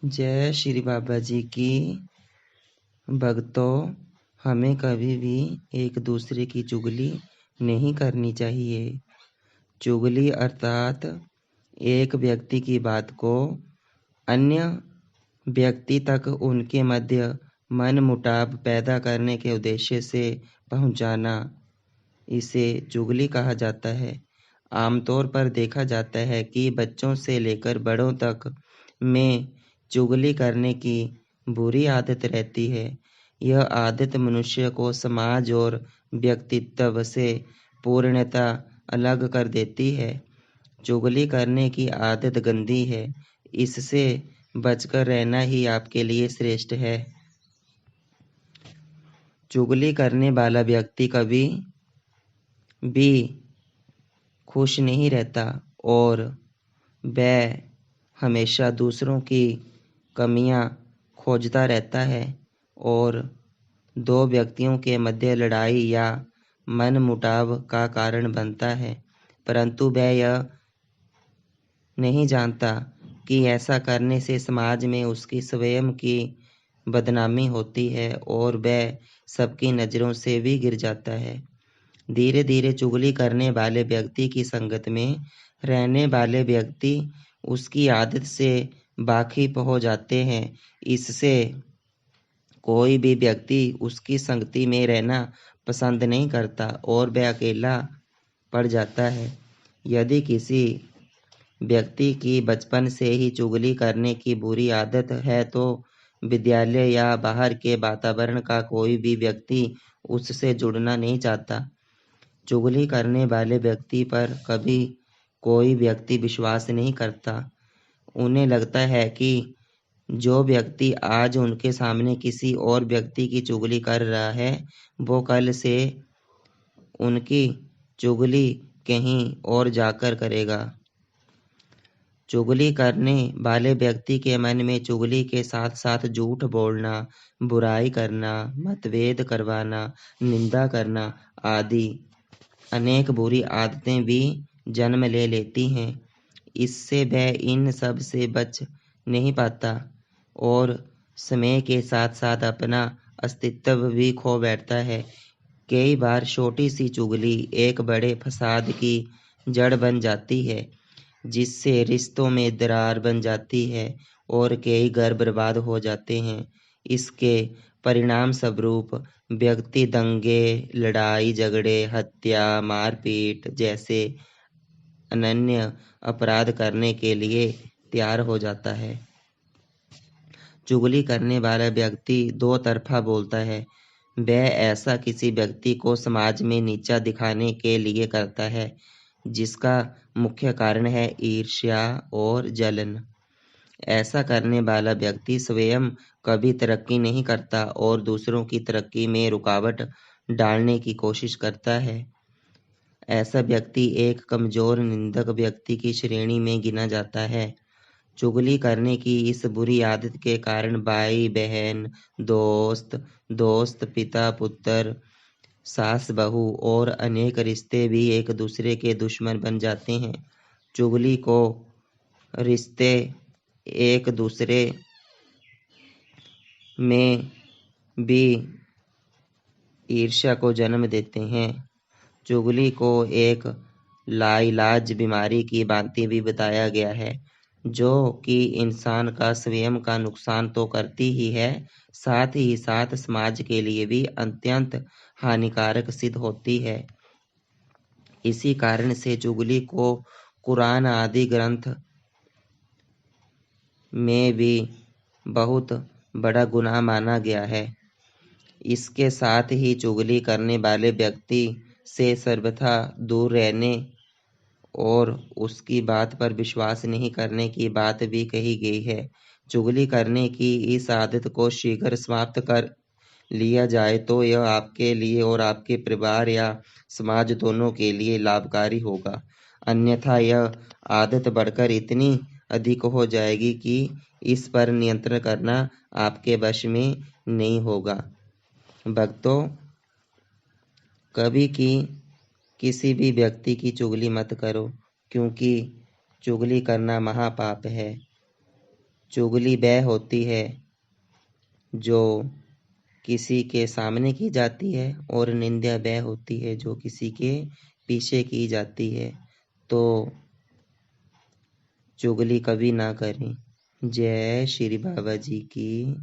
जय श्री बाबा जी की। भक्तों, हमें कभी भी एक दूसरे की चुगली नहीं करनी चाहिए। चुगली अर्थात एक व्यक्ति की बात को अन्य व्यक्ति तक उनके मध्य मनमुटाव पैदा करने के उद्देश्य से पहुंचाना, इसे चुगली कहा जाता है। आमतौर पर देखा जाता है कि बच्चों से लेकर बड़ों तक में चुगली करने की बुरी आदत रहती है। यह आदत मनुष्य को समाज और व्यक्तित्व से पूर्णतः अलग कर देती है। चुगली करने की आदत गंदी है। इससे बचकर रहना ही आपके लिए श्रेष्ठ है। चुगली करने वाला व्यक्ति कभी भी खुश नहीं रहता और वह हमेशा दूसरों की कमियां खोजता रहता है और दो व्यक्तियों के मध्य लड़ाई या मनमुटाव का कारण बनता है। परंतु वह यह नहीं जानता कि ऐसा करने से समाज में उसकी स्वयं की बदनामी होती है और वह सबकी नज़रों से भी गिर जाता है। धीरे धीरे चुगली करने वाले व्यक्ति की संगत में रहने वाले व्यक्ति उसकी आदत से वाकिफ हो जाते हैं। इससे कोई भी व्यक्ति उसकी संगति में रहना पसंद नहीं करता और वह अकेला पड़ जाता है। यदि किसी व्यक्ति की बचपन से ही चुगली करने की बुरी आदत है तो विद्यालय या बाहर के वातावरण का कोई भी व्यक्ति उससे जुड़ना नहीं चाहता। चुगली करने वाले व्यक्ति पर कभी कोई व्यक्ति विश्वास नहीं करता। उन्हें लगता है कि जो व्यक्ति आज उनके सामने किसी और व्यक्ति की चुगली कर रहा है, वो कल से उनकी चुगली कहीं और जाकर करेगा। चुगली करने वाले व्यक्ति के मन में चुगली के साथ साथ झूठ बोलना, बुराई करना, मतभेद करवाना, निंदा करना आदि अनेक बुरी आदतें भी जन्म ले लेती हैं। इससे वह इन सब से बच नहीं पाता और समय के साथ साथ अपना अस्तित्व भी खो बैठता है। कई बार छोटी सी चुगली एक बड़े फसाद की जड़ बन जाती है, जिससे रिश्तों में दरार बन जाती है और कई घर बर्बाद हो जाते हैं। इसके परिणाम स्वरूप व्यक्ति दंगे, लड़ाई झगड़े, हत्या, मारपीट जैसे अनन्य अपराध करने के लिए तैयार हो जाता है। चुगली करने वाला व्यक्ति दो तरफा बोलता है। वह ऐसा किसी व्यक्ति को समाज में नीचा दिखाने के लिए करता है, जिसका मुख्य कारण है ईर्ष्या और जलन। ऐसा करने वाला व्यक्ति स्वयं कभी तरक्की नहीं करता और दूसरों की तरक्की में रुकावट डालने की कोशिश करता है। ऐसा व्यक्ति एक कमजोर निंदक व्यक्ति की श्रेणी में गिना जाता है। चुगली करने की इस बुरी आदत के कारण भाई बहन, दोस्त पिता पुत्र, सास बहू और अनेक रिश्ते भी एक दूसरे के दुश्मन बन जाते हैं। चुगली को रिश्ते एक दूसरे में भी ईर्ष्या को जन्म देते हैं। चुगली को एक लाइलाज बीमारी की भांति भी बताया गया है, जो कि इंसान का स्वयं का नुकसान तो करती ही है, साथ ही साथ समाज के लिए भी अत्यंत हानिकारक सिद्ध होती है। इसी कारण से चुगली को कुरान आदि ग्रंथ में भी बहुत बड़ा गुनाह माना गया है। इसके साथ ही चुगली करने वाले व्यक्ति से सर्वथा दूर रहने और उसकी बात पर विश्वास नहीं करने की बात भी कही गई है। चुगली करने की इस आदत को शीघ्र समाप्त कर लिया जाए तो यह आपके लिए और आपके परिवार या समाज दोनों के लिए लाभकारी होगा। अन्यथा यह आदत बढ़कर इतनी अधिक हो जाएगी कि इस पर नियंत्रण करना आपके वश में नहीं होगा। भक्तों, कभी किसी भी व्यक्ति की चुगली मत करो, क्योंकि चुगली करना महापाप है। चुगली वह होती है जो किसी के सामने की जाती है और निंदा वह होती है जो किसी के पीछे की जाती है। तो चुगली कभी ना करें। जय श्री बाबा जी की।